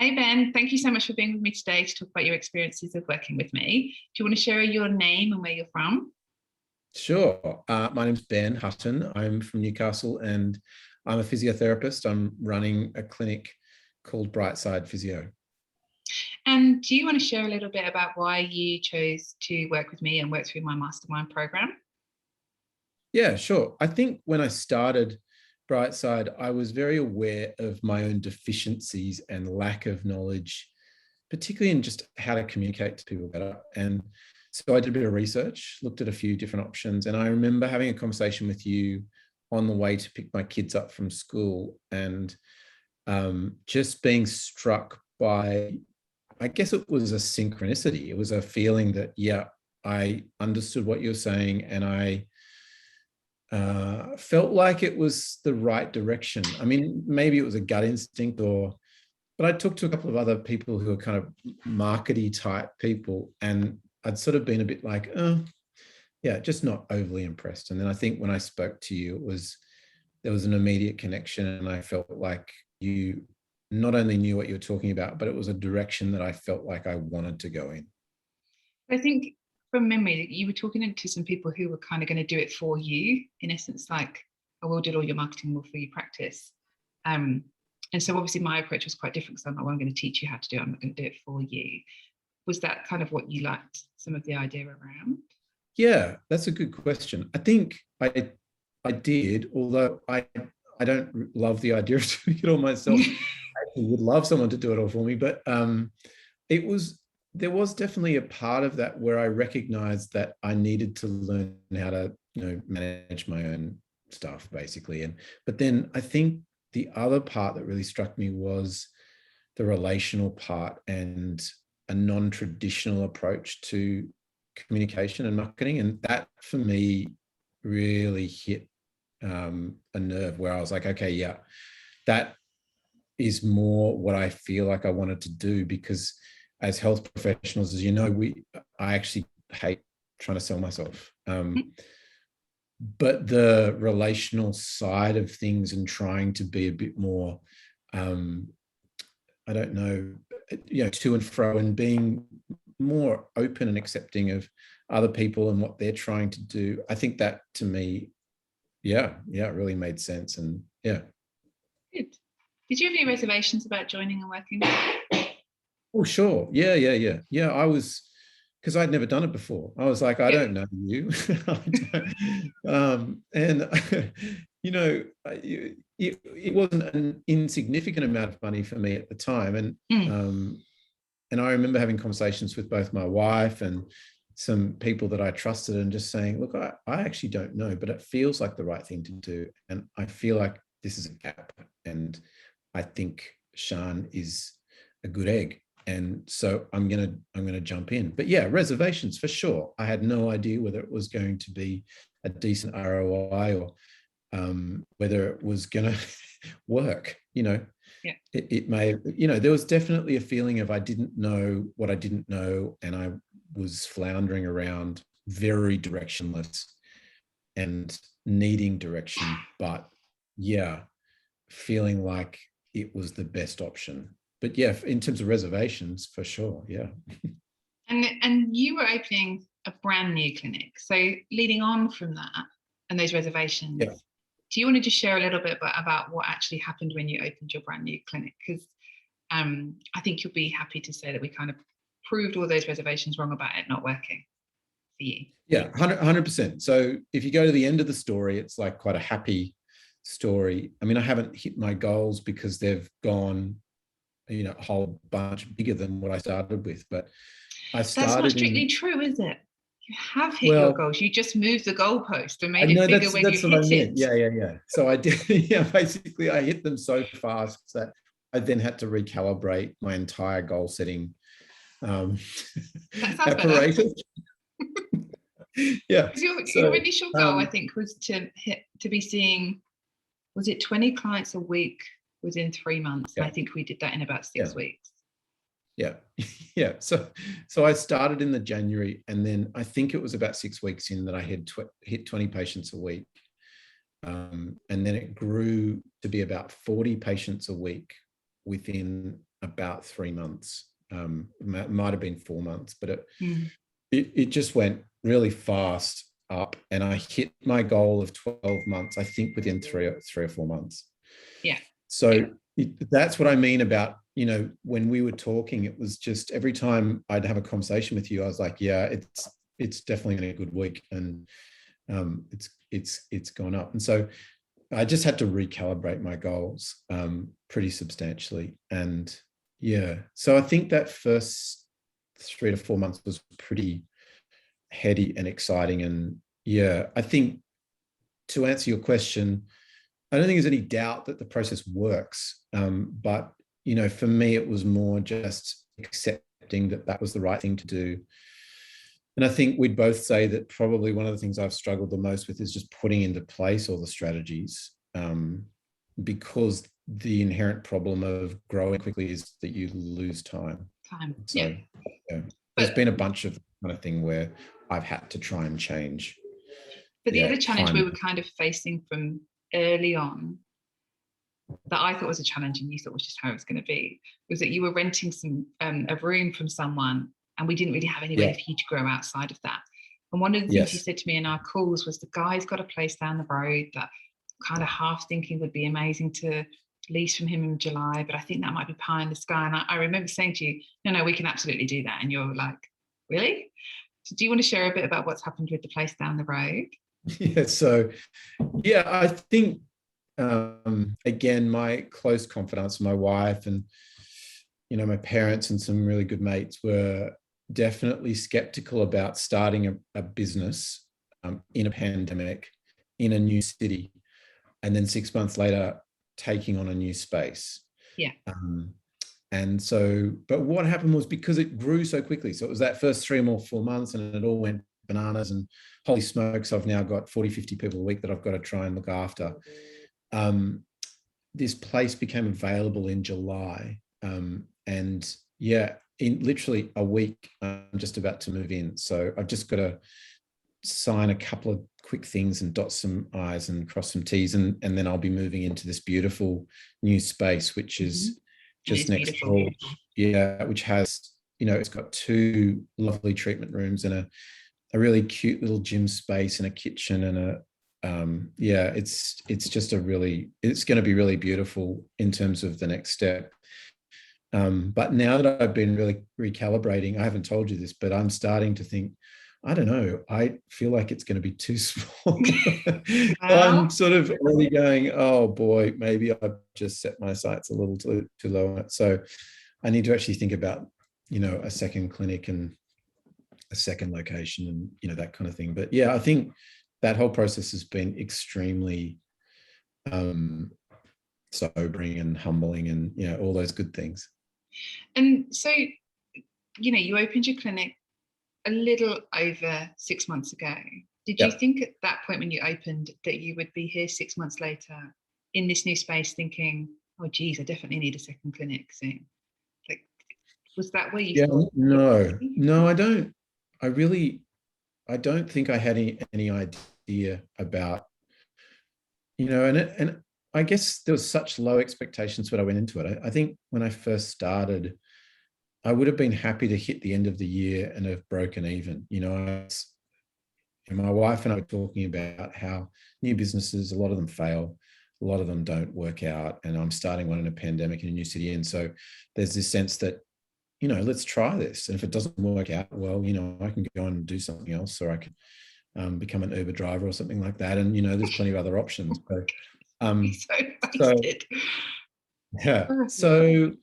Hey Ben, thank you so much for being with me today to talk about your experiences of working with me. Do you want to share your name and where you're from? Sure. My name's Ben Hutton. I'm from Newcastle and I'm a physiotherapist. I'm running a clinic called Brightside Physio. And do you want to share a little bit about why you chose to work with me and work through my mastermind program? Yeah, sure. I think when I started Brightside, I was very aware of my own deficiencies and lack of knowledge, particularly in just how to communicate to people better. And so I did a bit of research, looked at a few different options, and I remember having a conversation with you on the way to pick my kids up from school and just being struck by, I guess it was a synchronicity. It was a feeling that, yeah, I understood what you're saying and I felt like it was the right direction. I mean, maybe it was a gut instinct but I talked to a couple of other people who are kind of markety type people and I'd sort of been a bit like, oh, yeah, just not overly impressed. And then I think when I spoke to you, there was an immediate connection and I felt like you not only knew what you were talking about, but it was a direction that I felt like I wanted to go in. I think from memory, you were talking to some people who were kind of going to do it for you, in essence, like, I will do all your marketing more for you practice. Um, and so obviously my approach was quite different because I'm not, well, I'm going to teach you how to do it. I'm not going to do it for you. Was that kind of what you liked some of the idea around? Yeah, that's a good question. I think I did, although I don't love the idea of doing it all myself. I would love someone to do it all for me, but it was there was definitely a part of that where I recognized that I needed to learn how to, manage my own stuff basically. And but then I think the other part that really struck me was the relational part and a non-traditional approach to communication and marketing. And that for me really hit a nerve where I was like, okay, yeah, that is more what I feel like I wanted to do because as health professionals, as you know, I actually hate trying to sell myself. But the relational side of things and trying to be a bit more, I don't know, to and fro and being more open and accepting of other people and what they're trying to do. I think that to me, yeah, it really made sense. And yeah. Good. Did you have any reservations about joining and working? Oh, sure. Yeah. I was, because I'd never done it before. I was like, I Yeah. don't know you. And, it wasn't an insignificant amount of money for me at the time. Mm. And I remember having conversations with both my wife and some people that I trusted and just saying, look, I actually don't know, but it feels like the right thing to do. And I feel like this is a gap. And I think Shan is a good egg. And so I'm gonna jump in. But yeah, reservations for sure. I had no idea whether it was going to be a decent ROI or whether it was going to work. Yeah. It may, there was definitely a feeling of I didn't know what I didn't know, and I was floundering around, very directionless and needing direction. But yeah, feeling like it was the best option. But yeah, in terms of reservations, for sure, yeah. And you were opening a brand new clinic. So leading on from that and those reservations, Yeah. do you want to just share a little bit about what actually happened when you opened your brand new clinic? Because I think you'll be happy to say that we kind of proved all those reservations wrong about it not working for you. Yeah, 100%. So if you go to the end of the story, it's like quite a happy story. I mean, I haven't hit my goals because they've gone, a whole bunch bigger than what I started with. But I That's not started strictly in, true, is it? You have hit your well, goals. You just moved the goalpost and I made it know bigger when you that's what I hit meant. it. Yeah. So I did, yeah, basically I hit them so fast that I then had to recalibrate my entire goal setting um, That sounds better. apparatus. Yeah. Your So initial goal, I think, was to be seeing, was it 20 clients a week within 3 months? And yeah, I think we did that in about yeah. 6 weeks. Yeah. Yeah. So I started in the January, and then I think it was about 6 weeks in that I had hit 20 patients a week. And then it grew to be about 40 patients a week within about 3 months. Might have been 4 months, but Mm. it just went really fast up, and I hit my goal of 12 months, I think, within three or 4 months. Yeah. So that's what I mean about, when we were talking, it was just every time I'd have a conversation with you, I was like, yeah, it's definitely been a good week, and it's gone up. And so I just had to recalibrate my goals pretty substantially. And yeah, so I think that first 3 to 4 months was pretty heady and exciting. And yeah, I think, to answer your question, I don't think there's any doubt that the process works. But, for me, it was more just accepting that that was the right thing to do. And I think we'd both say that probably one of the things I've struggled the most with is just putting into place all the strategies, because the inherent problem of growing quickly is that you lose time. So yeah, there's been a bunch of kind of thing where I've had to try and change. But the other challenge we were kind of facing from early on, that I thought was a challenge and you thought was just how it was going to be, was that you were renting a room from someone, and we didn't really have any way for you to grow outside of that. And one of the things you said to me in our calls was, the guy's got a place down the road that kind of half thinking would be amazing to lease from him in July, but I think that might be pie in the sky. And I remember saying to you, no, we can absolutely do that. And you're like, really? So do you want to share a bit about what's happened with the place down the road? Yeah, so yeah, I think again, my close confidants, my wife and my parents and some really good mates were definitely skeptical about starting a business in a pandemic in a new city, and then 6 months later taking on a new space. Yeah. And so, but what happened was, because it grew so quickly, so it was that first 3 or 4 months and it all went bananas, and holy smokes, I've now got 40, 50 people a week that I've got to try and look after. This place became available in July. And yeah, in literally a week, I'm just about to move in. So I've just got to sign a couple of quick things and dot some I's and cross some T's. And then I'll be moving into this beautiful new space, which is just next door. Yeah, which has, it's got 2 lovely treatment rooms and a really cute little gym space and a kitchen and it's just it's going to be really beautiful in terms of the next step. But now that I've been really recalibrating, I haven't told you this, but I'm starting to think, I don't know, I feel like it's going to be too small. I'm sort of really going, oh boy, maybe I've just set my sights a little too low on it. So I need to actually think about, a second clinic and a second location and, that kind of thing. But yeah, I think that whole process has been extremely sobering and humbling and, all those good things. And so, you opened your clinic a little over 6 months ago. Did you think at that point when you opened that you would be here 6 months later in this new space thinking, oh geez, I definitely need a second clinic soon? Like, was that where you thought? No, I don't. I don't think I had any idea about, and I guess there was such low expectations when I went into it. I think when I first started, I would have been happy to hit the end of the year and have broken even. And my wife and I were talking about how new businesses, a lot of them fail, a lot of them don't work out, and I'm starting one in a pandemic in a new city. And so there's this sense that, let's try this. And if it doesn't work out, well, I can go and do something else, or I can become an Uber driver or something like that. And, there's plenty of other options. So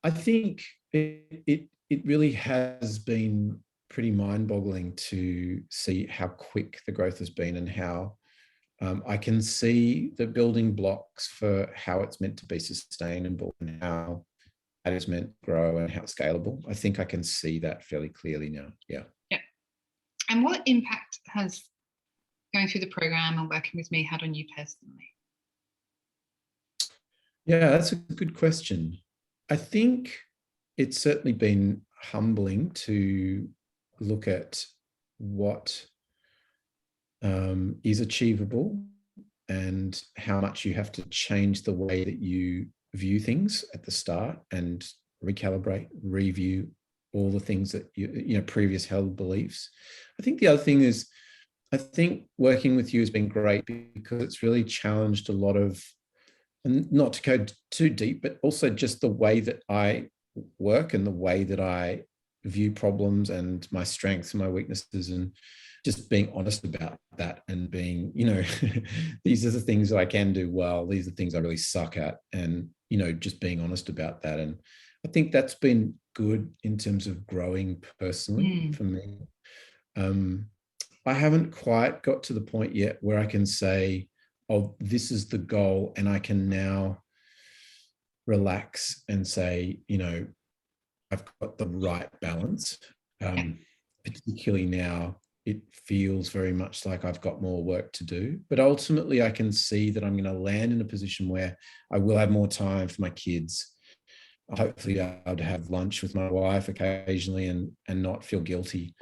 I think it really has been pretty mind-boggling to see how quick the growth has been, and how I can see the building blocks for how it's meant to be sustainable and how that is meant to grow and how it's scalable. I think I can see that fairly clearly now. Yeah. And what impact has going through the program and working with me had on you personally? Yeah, that's a good question. I think it's certainly been humbling to look at what is achievable and how much you have to change the way that you view things at the start and recalibrate, review all the things that previous held beliefs. I think the other thing is, I think working with you has been great because it's really challenged a lot of, and not to go too deep, but also just the way that I work and the way that I view problems and my strengths and my weaknesses, and just being honest about that and being, these are the things that I can do well. These are the things I really suck at. And, just being honest about that. And I think that's been good in terms of growing personally for me. I haven't quite got to the point yet where I can say, oh, this is the goal, and I can now relax and say, I've got the right balance. Particularly now, it feels very much like I've got more work to do. But ultimately, I can see that I'm going to land in a position where I will have more time for my kids. Hopefully, I'll have lunch with my wife occasionally and not feel guilty.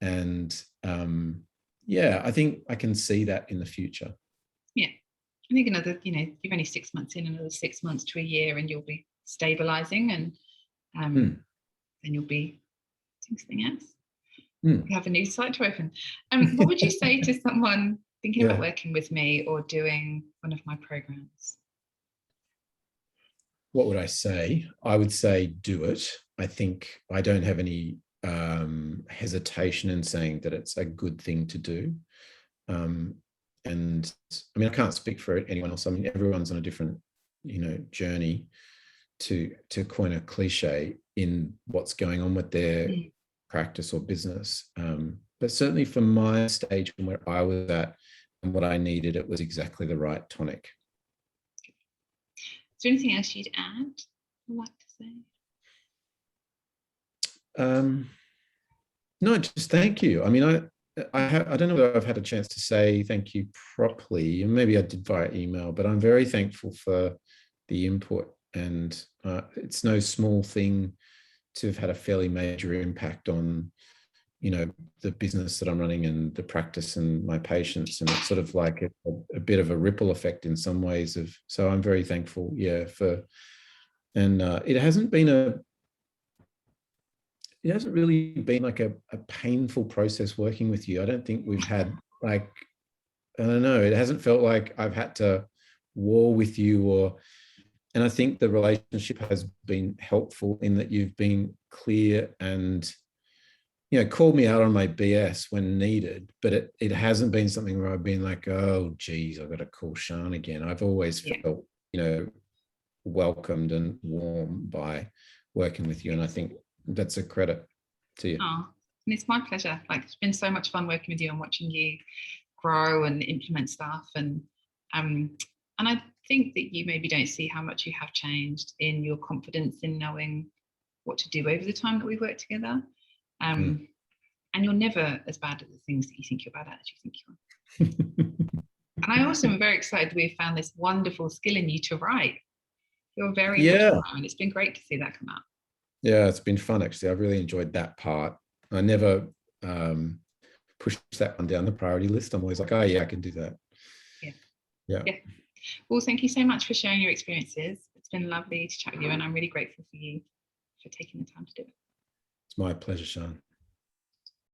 And I think I can see that in the future. Yeah. I think another, you're only 6 months in, another 6 months to a year, and you'll be stabilizing, and then you'll be doing something else. You have a new site to open. What would you say to someone thinking about working with me or doing one of my programs? What would I say? I would say do it. I think I don't have any hesitation in saying that it's a good thing to do. And I mean, I can't speak for anyone else. I mean, everyone's on a different, journey, to coin a cliche, in what's going on with their practice or business. But certainly for my stage and where I was at and what I needed, it was exactly the right tonic. Is there anything else you'd add or like to say? No, just thank you. I mean, I don't know whether I've had a chance to say thank you properly, and maybe I did via email, but I'm very thankful for the input, and it's no small thing to have had a fairly major impact on, the business that I'm running and the practice and my patients, and it's sort of like a bit of a ripple effect in some ways so I'm very thankful, and it hasn't really been like a painful process working with you. I don't think we've had I don't know, it hasn't felt like I've had to war with you, and I think the relationship has been helpful in that you've been clear and, called me out on my BS when needed, but it hasn't been something where I've been like, oh, geez, I've got to call Sian again. I've always felt, welcomed and warm by working with you. And I think that's a credit to you. Oh, and it's my pleasure. Like, it's been so much fun working with you and watching you grow and implement stuff. And I think that you maybe don't see how much you have changed in your confidence in knowing what to do over the time that we've worked together. And you're never as bad at the things that you think you're bad at as you think you are. And I also am very excited that we've found this wonderful skill in you to write. You're very good at writing, and it's been great to see that come out. Yeah, it's been fun, actually. I've really enjoyed that part. I never pushed that one down the priority list. I'm always like, oh yeah, I can do that. Yeah. Well, thank you so much for sharing your experiences. It's been lovely to chat with you, and I'm really grateful for you for taking the time to do it. It's my pleasure, Sian.